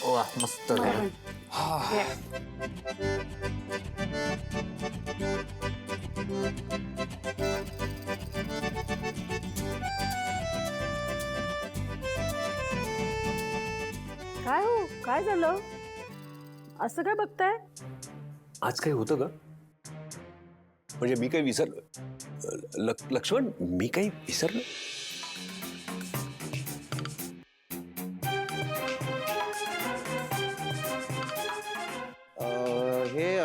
वा मस्त झालं. काय हो, काय झालं? असं काय बघताय? आज काही होतं का? म्हणजे मी काही लक्ष्मण मी काही विसरलो? हे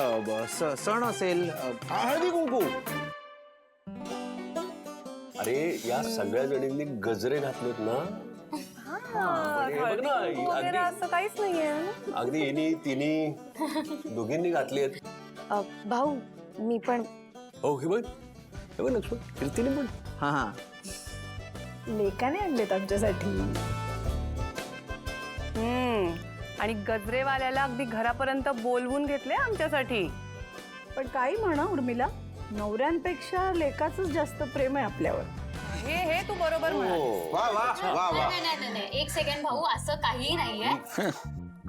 सण असेल, हळदी कुंकू. अरे या सगळ्या जणींनी गजरे घातलेत ना. म्हणजे बघ ना, वगैरे असं काहीच नाहीये. अगदी इनी तिनी दोघींनी घातलेत. भाऊ मी पण हो हे बघ लक्ष्मण, कीर्तीने पण. हा हा, लेकाने आणलेत आमच्यासाठी. आणि गजरेवाल्याला अगदी घरापर्यंत बोलवून घेतले आमच्यासाठी. पण काही म्हणा उर्मिला, नवऱ्यांपेक्षा लेकाचंच जास्त प्रेम आहे आपल्यावर. हे तू बरोबर म्हणाली. वा वा वा वा. नाही, एक सेकंड भाऊ, असं काहीही नाहीये.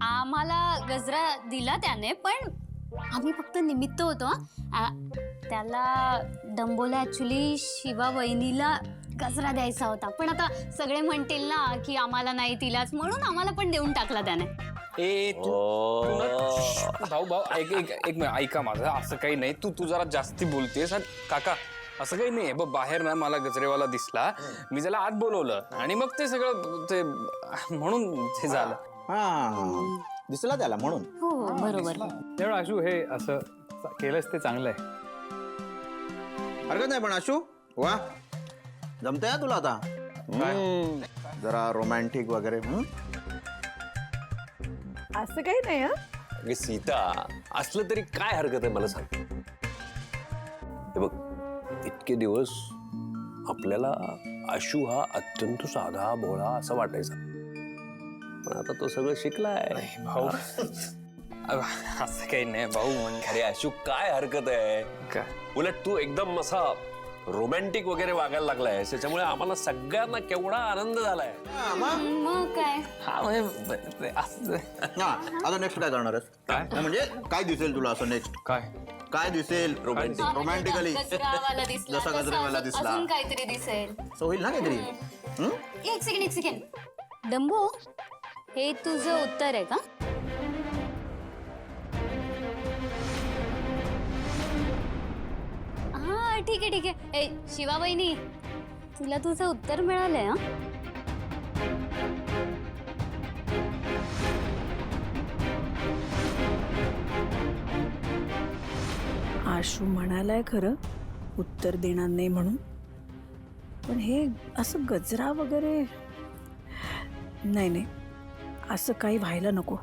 आम्हाला गजरा दिला त्याने, पण आम्ही फक्त निमित्त होतो. त्याला डंबोला ऍक्च्युली शिवा वहिनीला गजरा द्यायचा होता, पण आता सगळे म्हणतील ना की आम्हाला नाही तिलाच, म्हणून आम्हाला पण देऊन टाकला त्याने. भाऊ एक मिनिट ऐका माझं, असं काही नाही. तू जरा जास्ती बोलतेस. काका असं काही नाही. बाहेर ना मला गजरेवाला दिसला, मी त्याला आत बोलवलं आणि मग ते सगळं ते म्हणून ते झालं. हा दिसला त्याला म्हणून. हो बरोबर. तेवढं आशू हे असं केलंच ते चांगलं आहे. हरकत नाही पण आशू, वा जमतंय तुला आता. जरा रोमॅन्टिक वगैरे. असं काही नाही. अगे सीता, असलं तरी काय हरकत आहे मला सांग. हे बघ, इतके दिवस आपल्याला आशू हा अत्यंत साधा भोळा असं वाटायचा, पण आता तो सगळं शिकलाय. भाऊ असं काही नाही भाऊ. म्हणजे अरे आशू काय हरकत आहे? काय उलट तू एकदम असा रोमॅन्टिक वगैरे वागायला लागलाय, त्याच्यामुळे आम्हाला सगळ्यांना केवढा आनंद झालाय. मग काय, हा म्हणजे असं हा आता नेक्स्ट काय करणार आहेस? काय? म्हणजे काय दिसेल तुला असं नेक्स्ट? काय काय दिसेल रोमॅन्टिकली? गजरावाला दिसला, जसा गजरेवाला तसं दिसला. अजून काहीतरी दिसेल. असं होईल ना काहीतरी. एक सेकंड डंबो, हे तुझं उत्तर आहे का? हा ठीक आहे. ए शिवा वहिनी, तुला तुझं उत्तर मिळालंय. आशू म्हणालाय खरं उत्तर देणार नाही म्हणून, पण हे असं गजरा वगैरे नाही, असं काही व्हायला नको.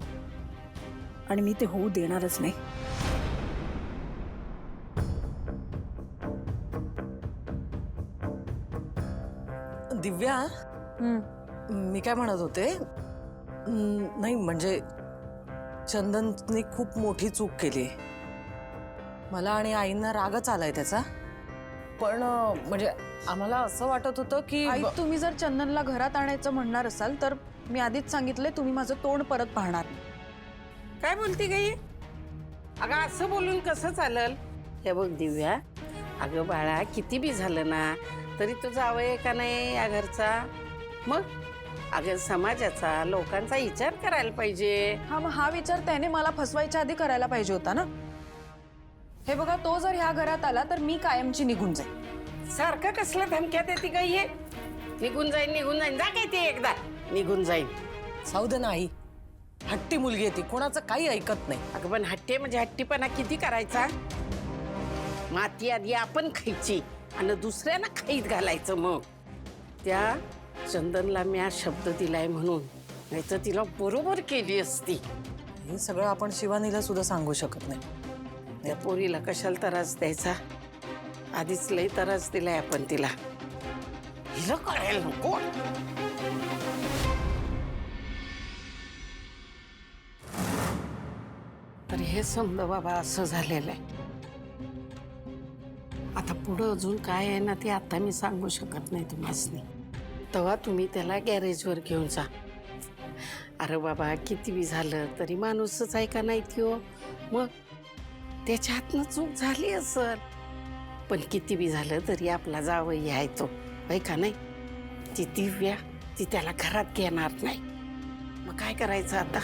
आणि मी ते होऊ देणारच नाही. दिव्या, मी काय म्हणत होते, नाही म्हणजे चंदनने खूप मोठी चूक केली. मला आणि आईंना रागच आलाय त्याचा. पण म्हणजे आम्हाला असं वाटत होतं की आई, तुम्ही जर चंदनला घरात आणायचं म्हणणार असाल तर मी आधीच सांगितलंय, तुम्ही माझं तोंड परत पाहणार. काय बोलती गई? अगं असं बोलून कसं चालल? हे बघ दिव्या, अगं बाळा, किती बी झालं ना तरी तो जावई का नाही या घरचा. मग अगं समाजाचा, लोकांचा विचार करायला पाहिजे. हा, मग हा विचार त्याने मला फसवायच्या आधी करायला पाहिजे होता ना. हे बघा, तो जर ह्या घरात आला तर मी कायमची निघून जाईल. सारखं कसलं धमक्या देते गई? हे निघून जाईन जा काय ते एकदा निघून जाईन. जाऊ दे ना आई, हट्टी मुलगी आहे ती, कोणाचं काही ऐकत नाही. अगं पण हट्टी म्हणजे हट्टीपणा किती करायचा? माती आधी आपण खायची आणि दुसऱ्यांना खाईत घालायचं. मग त्या चंदनला मी हा शब्द दिलाय म्हणून, नाही तर तिला बरोबर केली असती. हे सगळं आपण शिवानीला सुद्धा सांगू शकत नाही. त्या पोरीला कशाला त्रास द्यायचा? आधीच लई त्रास दिलाय आपण तिला. हिला कळायला नको. तर हे समजा बाबा असं झालेलं आहे. आता पुढं अजून काय आहे ना ते आता मी सांगू शकत नाही तुम्हाला. तेव्हा तुम्ही त्याला गॅरेजवर घेऊन जा. अरे बाबा किती बी झालं तरी माणूसच आहे का नाही त्यो, मग त्याच्या हातनं चूक झाली असल, पण किती बी झालं तरी आपला जावई आहे तो, आहे का नाही. ती दिव्या ती त्याला घरात घेणार नाही, मग काय करायचं आता.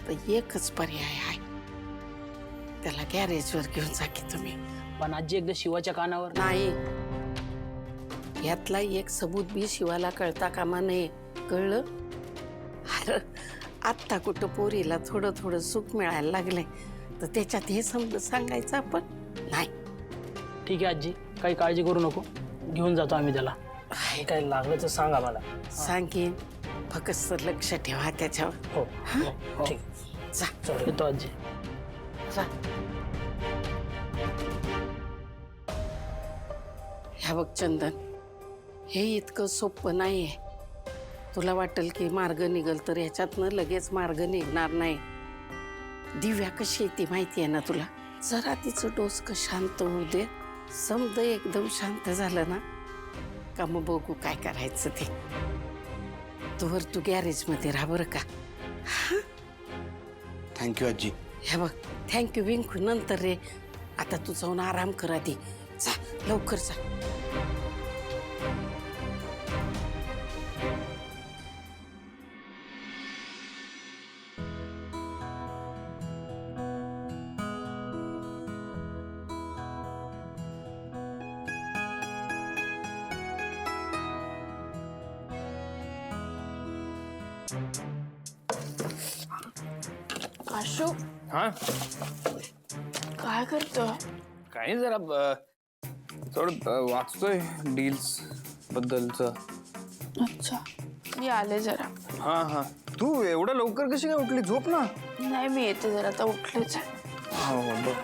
तर एकच पर्याय आहे, त्याला गॅरेजवर घेऊन जा की तुम्ही. पण आजी एकदा शिवाच्या कानावर नाही, यातला एक सबूत बी शिवाला कळता कामा नये, कळलं. अरे आत्ता कुठं पोरीला थोडं थोडं सुख मिळायला लागलंय, तर त्याच्यात हे समज सांगायचं आपण नाही. ठीक आहे आजी, काही काळजी करू नको, घेऊन जातो आम्ही त्याला. हे काय लागलं तर सांग आम्हाला. सांगेन, फक्त लक्ष ठेवा त्याच्यावर. हो हो ठीक. जा चल येतो आजी. जा. ह्या बघ चंदन, हे इतकं सोपं नाहीये. तुला वाटेल की मार्ग निघल, तर ह्याच्यातनं लगेच मार्ग निघणार नाही. दिव्या कशी येते माहिती आहे ना तुला. जरा तिचं डोसकं शांत होऊ दे, समज एकदम शांत झालं ना का मग बघू काय करायचं ते. तोवर तू गॅरेजमध्ये राहा बरं का. थँक्यू आजी. हे बघ, थँक्यू बिंकू नंतर रे. आता तू जाऊन आराम कर आधी. जा लवकर जा. आशू हा काय करतोय? काही जरा थोडं वाचतोय डील्स बद्दलच. अच्छा, मी आले जरा. हा हा, तू एवढं लवकर कशी काय उठली? झोप ना. नाही, मी येते जरा, आता उठलेच आहे. हो बघ.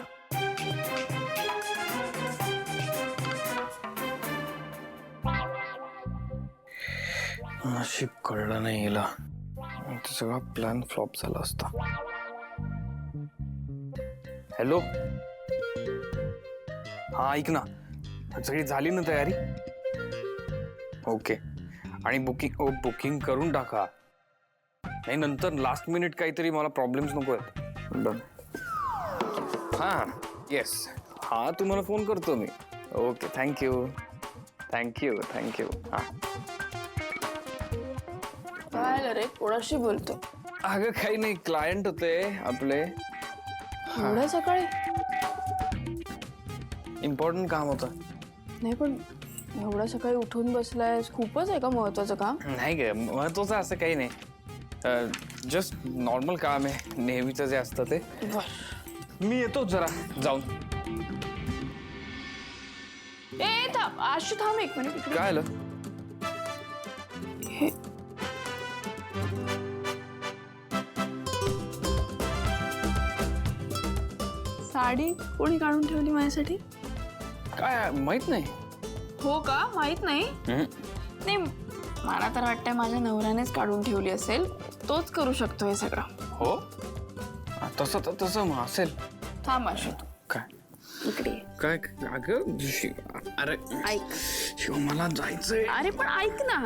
नशीब कळलं नाही हिला, सगळा प्लॅन फ्लॉप झाला असता. हॅलो, हा ऐक ना, सगळी झाली ना तयारी? ओके, आणि बुकिंग करून टाका. नाही नंतर लास्ट मिनिट काहीतरी मला प्रॉब्लेम्स नको आहेत. डन. हा येस, हा तुम्हाला फोन करतो मी. Okay, thank you thank you thank you. हा काय रे, कोणाशी बोलतो? अगं काही नाही, क्लायंट होते आपले. एवढ्या सकाळी? इम्पॉर्टंट काम होतं. नाही पण एवढ्या सकाळी उठून बसलाय, खूपच आहे का महत्वाचं काम? नाही ग, महत्वाचं असं काही नाही, जस्ट नॉर्मल काम आहे, नेहमीचं जे असतं ते. मी येतो जरा जाऊन. ए थांब आशू, थांब एक मिनिट. काय आलं? साडी कोणी काढून ठेवली माझ्यासाठी? काय माहित नाही. हो का, माहित नाही? नाही, मला तर वाटतंय माझ्या नवऱ्यानेच काढून ठेवली असेल, तोच करू शकतो हे सगळं. हो, तसं असेल. थांब आशू, काय इकडे ये. काय अगं अरे ऐक. शिव, मला जायचंय. अरे पण ऐक ना,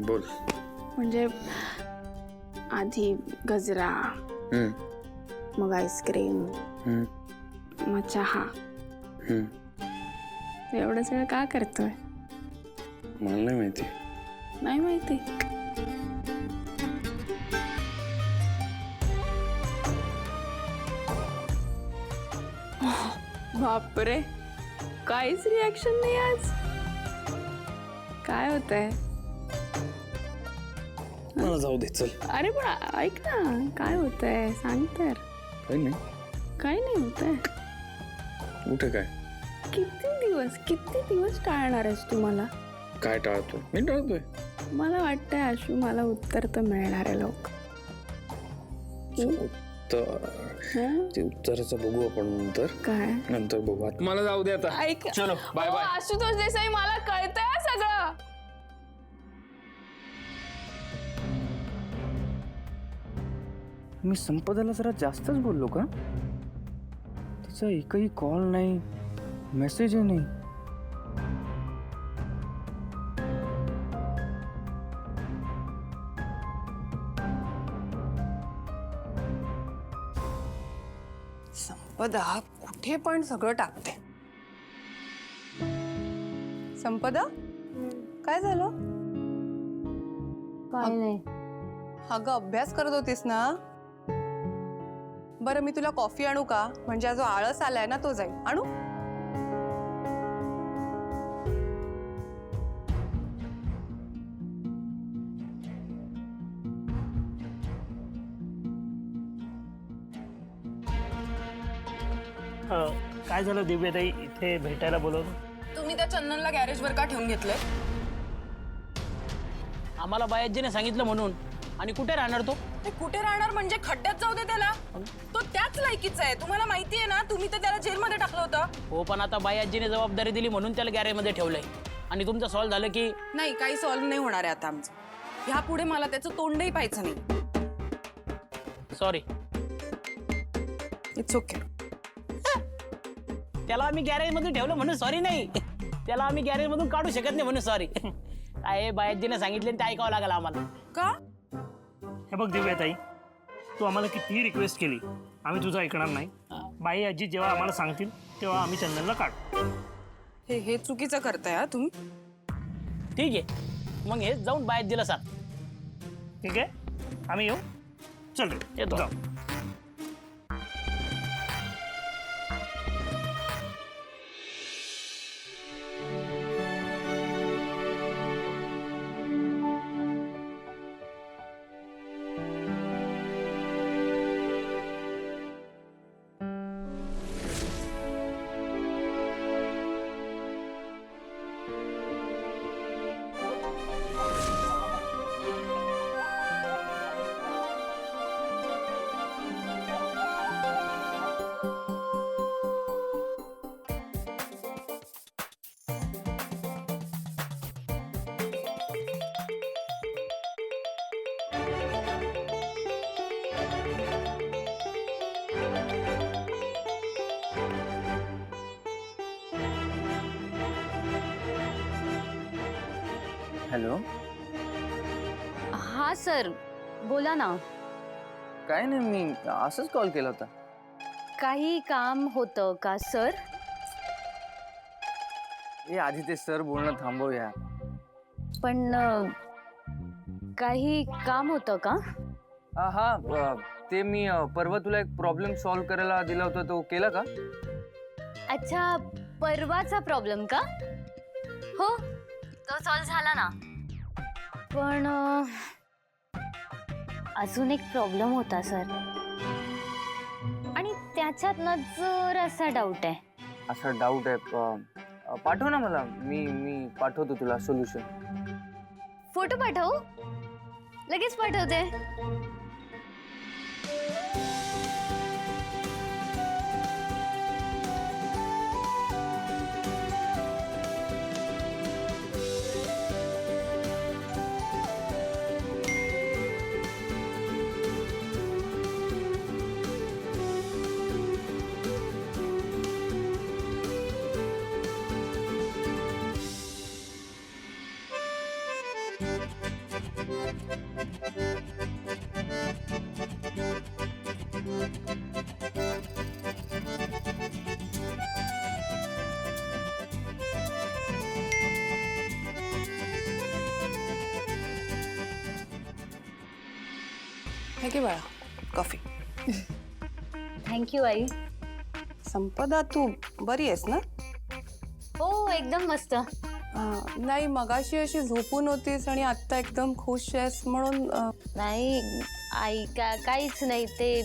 बोल. म्हणजे आधी गजरा, मग आईस्क्रीम, मग चहा. एवढं सगळं का करतोय? मला नाही माहिती. नाही माहिती? बापरे, काहीच रिॲक्शन नाही आज. काय होतंय? मला जाऊ दे, चल. अरे पण ऐक ना, काय होतंय सांग तर. काही नाही. काही नाही होतंय. कुठे काय? किती दिवस टाळणार आहेस तू मला? काय टाळतो? मी टाळतोय. मला वाटतंय आशू, मला उत्तर तर मिळणार आहे लवकर. ते उत्तराचं बघू आपण नंतर. काय? नंतर बघू, मला जाऊ दे आता. ऐक, चलो बाय बाय. आशुतोष देसाई, मला कळतंय सगळं. मी संपदाला जरा जास्तच बोललो का? तिचा एकही कॉल नाही, मेसेजही नाही. संपदा कुठे पण सगळं टाकते. संपदा काय झालं? काय नाही. अगं अभ्यास करत होतीस ना. बरं मी तुला कॉफी आणू का? म्हणजे जो आळस आलाय ना तो जाईल. आणू? काय झालं दिव्याताई, इथे भेटायला बोलवलं? तुम्ही त्या चंदनला गॅरेजवर का ठेवून घेतलंय? आम्हाला बायाजीने सांगितलं म्हणून. आणि कुठे राहणार तो? ते कुठे राहणार म्हणजे खड्ड्यात जाऊ दे त्याला. तो त्याच लायकीचा आहे. तुम्हाला माहिती आहे ना, तुम्ही तर त्याला जेलमध्ये टाकलं होतं. हो, पण आता बायाजीने जबाबदारी दिली म्हणून त्याला गॅरेजमध्ये ठेवलंय. आणि तुमचं सॉल्व झालं की? नाही, काही सॉल्व्ह नाही होणार आहे आता आमचं. ह्या पुढे मला त्याचं तोंडही पाहायचं नाही. सॉरी. It's okay. त्याला आम्ही गॅरेजमधून ठेवलं म्हणून सॉरी नाही. त्याला आम्ही गॅरेजमधून काढू शकत नाही म्हणून सॉरी. काय बायाजीने सांगितले ते ऐकावं लागलं आम्हाला. का? हे बघ दिव्याताई, तू आम्हाला कितीही रिक्वेस्ट केली आम्ही तुझं ऐकणार नाही. बाई आजी जेव्हा आम्हाला सांगतील तेव्हा आम्ही चंदनला काढू. हे चुकीचं करताय हा तुम्ही. ठीक आहे, मग हे जाऊन बायाजीला सांग. ठीक आहे, आम्ही येऊ. चल रे, येतो. जाऊ. हॅलो. हा सर, बोला ना. काय नाही, मी असंच कॉल केला होता. काही काम होतं का सर? हे आधी ते सर बोलणं थांबवूया. पण काही काम होतं का? हा, ते मी परवा तुला एक प्रॉब्लेम सॉल्व्ह करायला दिला होता, तो केला का? अच्छा, परवाचा प्रॉब्लेम का? हो, तो सॉल्व्ह झाला ना. पण अजून एक प्रॉब्लेम होता सर, आणि त्याच्यात ना जरासा डाऊट आहे. असा डाऊट आहे? पाठव ना मला, मी पाठवतो तुला सोल्युशन. फोटो पाठवू? लगेच पाठवते. हे घे बाळा कॉफी. थँक्यू आई. संपदा तू बरी आहेस ना? हो, एकदम मस्त. नाही, मगाशी अशी झोपून होतीस आणि आत्ता एकदम खुश आहेस म्हणून. नाही आई, काहीच नाही. ते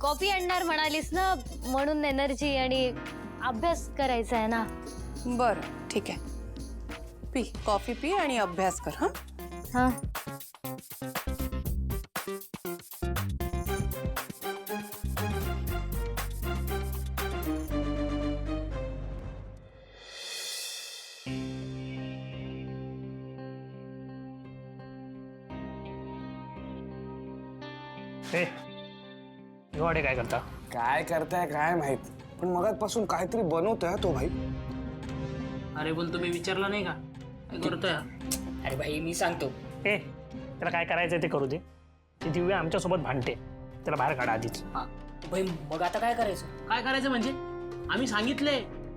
कॉफी आणणार म्हणालीस ना, म्हणून एनर्जी आणि अभ्यास करायचा आहे ना. बरं ठीक आहे, पी कॉफी पी आणि अभ्यास कर. हा हां. एवढे काय करता? काय करताय काय माहित, पण मगाचपासून काहीतरी बनवतोय तो भाई. अरे बोल, तुम्ही विचारलं नाही का काय करतोय? अरे भाई, मी सांगतो. त्याला काय करायचंय ते करू दे. ती दिव्या आमच्यासोबत भांडते, त्याला बाहेर काढा आधीच. भाई मग आता काय करायचं? काय करायचं म्हणजे आम्ही सांगितले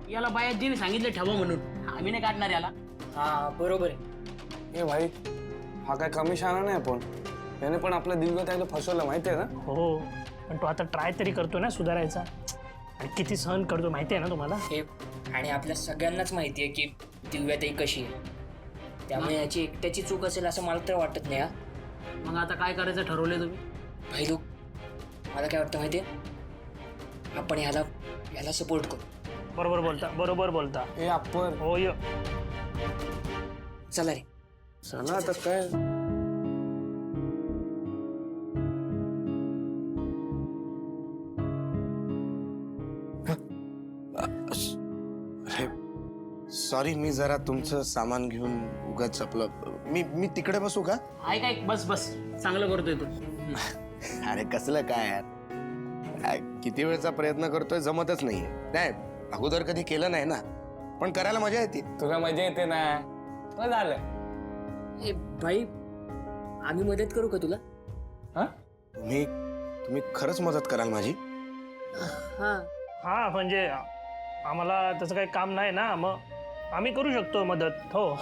याला बायाजीने सांगितले ठेवा म्हणून, आम्ही नाही काढणार याला. हा बरोबर आहे. ए भाई, हा काय कमी शाळा नाही आपण. याने पण आपल्या दिव्य त्याला फसवलं माहितीये ना. हो पण तो आता ट्राय तरी करतो ना सुधारायचा, आणि किती सहन करतो माहिती आहे ना तुम्हाला. हे आणि आपल्या सगळ्यांनाच माहिती आहे की दिव्याताई कशी आहे, त्यामुळे याची एकट्याची चूक असेल असं मला तर वाटत नाही. मग आता काय करायचं ठरवले तुम्ही? भाई लोक, मला काय वाटतं माहितीये, आपण याला सपोर्ट करू. बरोबर बोलता. ए आपण हो य चला रे. चला आता काय. सॉरी, मी जरा तुमचं सामान घेऊन उगाच आपलं मी तिकडे बसू का? काय बस चांगलं करतोय तू. अरे कसलं काय यार, किती वेळचा प्रयत्न करतोय, जमतच नाहीये. नाही अगोदर कधी केलं नाही ना, पण करायला मजा येते. तुला मजा येते ना, मग झालं. ए भाई, आम्ही मदत करू का तुला? तुम्ही खरंच मदत कराल माझी? हा म्हणजे आम्हाला तसं काही काम नाही ना, मग आम्ही करू शकतो मदत. हो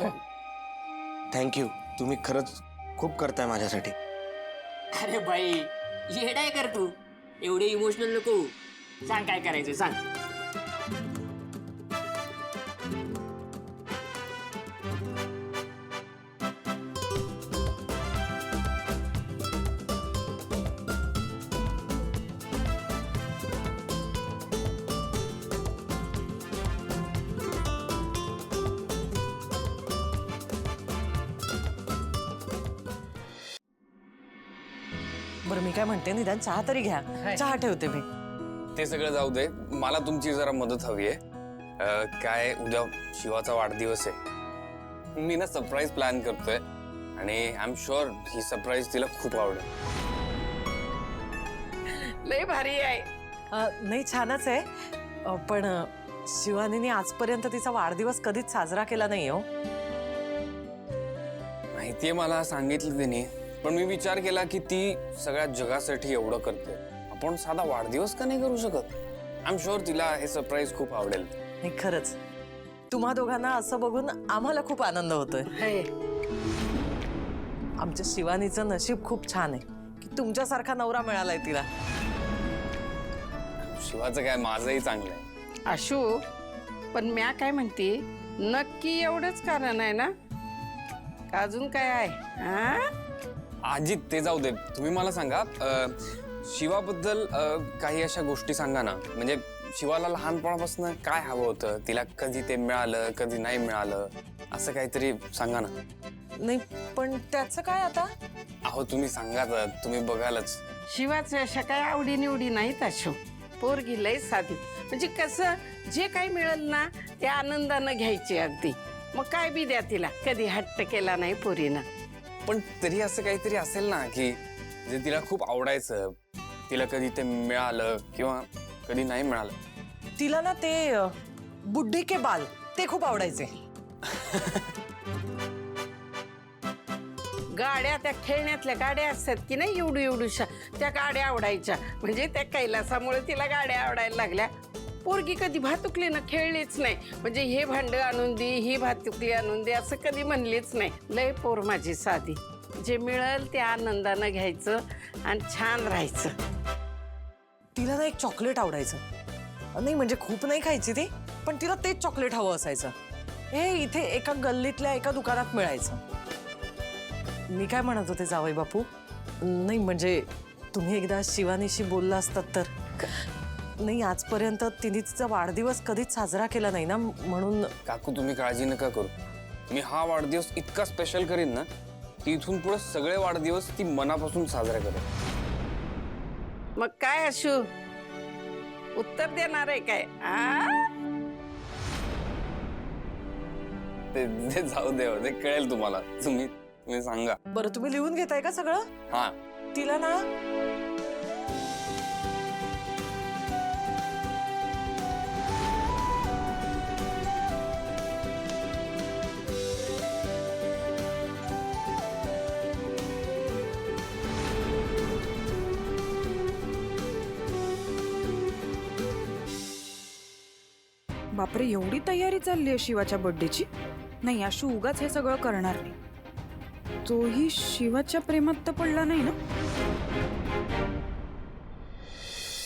थँक्यू, तुम्ही खरंच खूप करताय माझ्यासाठी. अरे भाई येडाय कर तू, एवढे इमोशनल नको. सांग काय करायचं सांग. बरं मी काय म्हणते, निदान चहा तरी घ्या. चहा ठेवते मी. ते सगळं जाऊ दे, मला तुमची जरा मदत हवी आहे. काय उद्या शिवाचा वाढदिवस आहे. मी ना सरप्राईज प्लॅन करतोय आणि I am sure he surprise तिला खूप आवडेल. लय भारी आहे. नाही छानच आहे, पण शिवानीने आजपर्यंत तिचा वाढदिवस कधीच साजरा केला नाही हो. माहितीये मला, सांगितलं तिने, पण मी विचार केला की ती सगळ्या जगासाठी एवढं करते, आपण साधा वाढदिवस का नाही करू शकत. आय एम शुअर तिला हे सरप्राईज खूप आवडेल. नाही खरंच, तुम्हा दोघांना असं बघून आम्हाला खूप आनंद होतोय. आमच्या शिवानीचं नशीब खूप छान आहे की तुमच्यासारखा नवरा मिळालाय तिला. शिवाचं काय, माझंही चांगलं आहे. आशू, पण म्या काय म्हणते, नक्की एवढंच कारण आहे ना, का अजून काय आहे? आजी ते जाऊ दे, तुम्ही मला सांगा, शिवाबद्दल काही अशा गोष्टी सांगा ना. म्हणजे शिवाला लहानपणापासून काय हवं होतं, तिला कधी ते मिळालं कधी नाही मिळालं, असं काहीतरी सांगा ना. नाही पण त्याचं काय आता? अहो तुम्ही सांगा तर, तुम्ही बघालच. शिवाचं अशा काय आवडी निवडी नाहीत आशू. पोरगी लय साधी, म्हणजे कसं जे काही मिळेल ना ते आनंदानं घ्यायचे अगदी. मग काय बी द्या तिला, कधी हट्ट केला नाही पोरीनं. पण तरी असं काहीतरी असेल ना की जे तिला खूप आवडायचं, तिला कधी ते मिळालं किंवा कधी नाही मिळालं. तिला ना ते बुड्ढी के बाल ते खूप आवडायचे. गाड्या, त्या खेळण्यातल्या गाड्या असतात की नाही एवढूशा, त्या गाड्या आवडायच्या. म्हणजे त्या कैलासामुळे तिला गाड्या आवडायला लागल्या. पोरगी कधी भातुकलीनं खेळलीच नाही, म्हणजे हे भांड आणून दे, ही भातुकली आणून दे असं कधी म्हणलीच नाही. लय पोर माझी साधी, जे मिळेल ते आनंदानं घ्यायचं आणि छान राहायचं. तिला ना एक चॉकलेट आवडायचं. नाही म्हणजे खूप नाही खायची ती, पण तिला तेच चॉकलेट हवं असायचं. हे इथे एका गल्लीतल्या एका दुकानात मिळायचं. मी काय म्हणत होते जावई बापू, नाही म्हणजे तुम्ही एकदा शिवानीशी बोलला असतात तर. नाही आजपर्यंत तिने तिचा वाढदिवस कधीच साजरा केला नाही ना, म्हणून. काकू तुम्ही काळजी नका करू, मी हा वाढदिवस इतका स्पेशल करीन ना की इथून पुढे सगळे वाढदिवस ती मनापासून साजरा करेल. मग काय आशू, उत्तर देणार आहे काय? ते जाऊ दे, ते कळेल तुम्हाला. तुम्ही सांगा. बरं तुम्ही लिहून घेताय का सगळं? हा. तिला ना बापरे, एवढी तयारी चालली आहे शिवाच्या बर्थडेची? नाही, आशू उगाच हे सगळं करणार नाही. तोही शिवाच्या प्रेमात तर पडला नाही ना?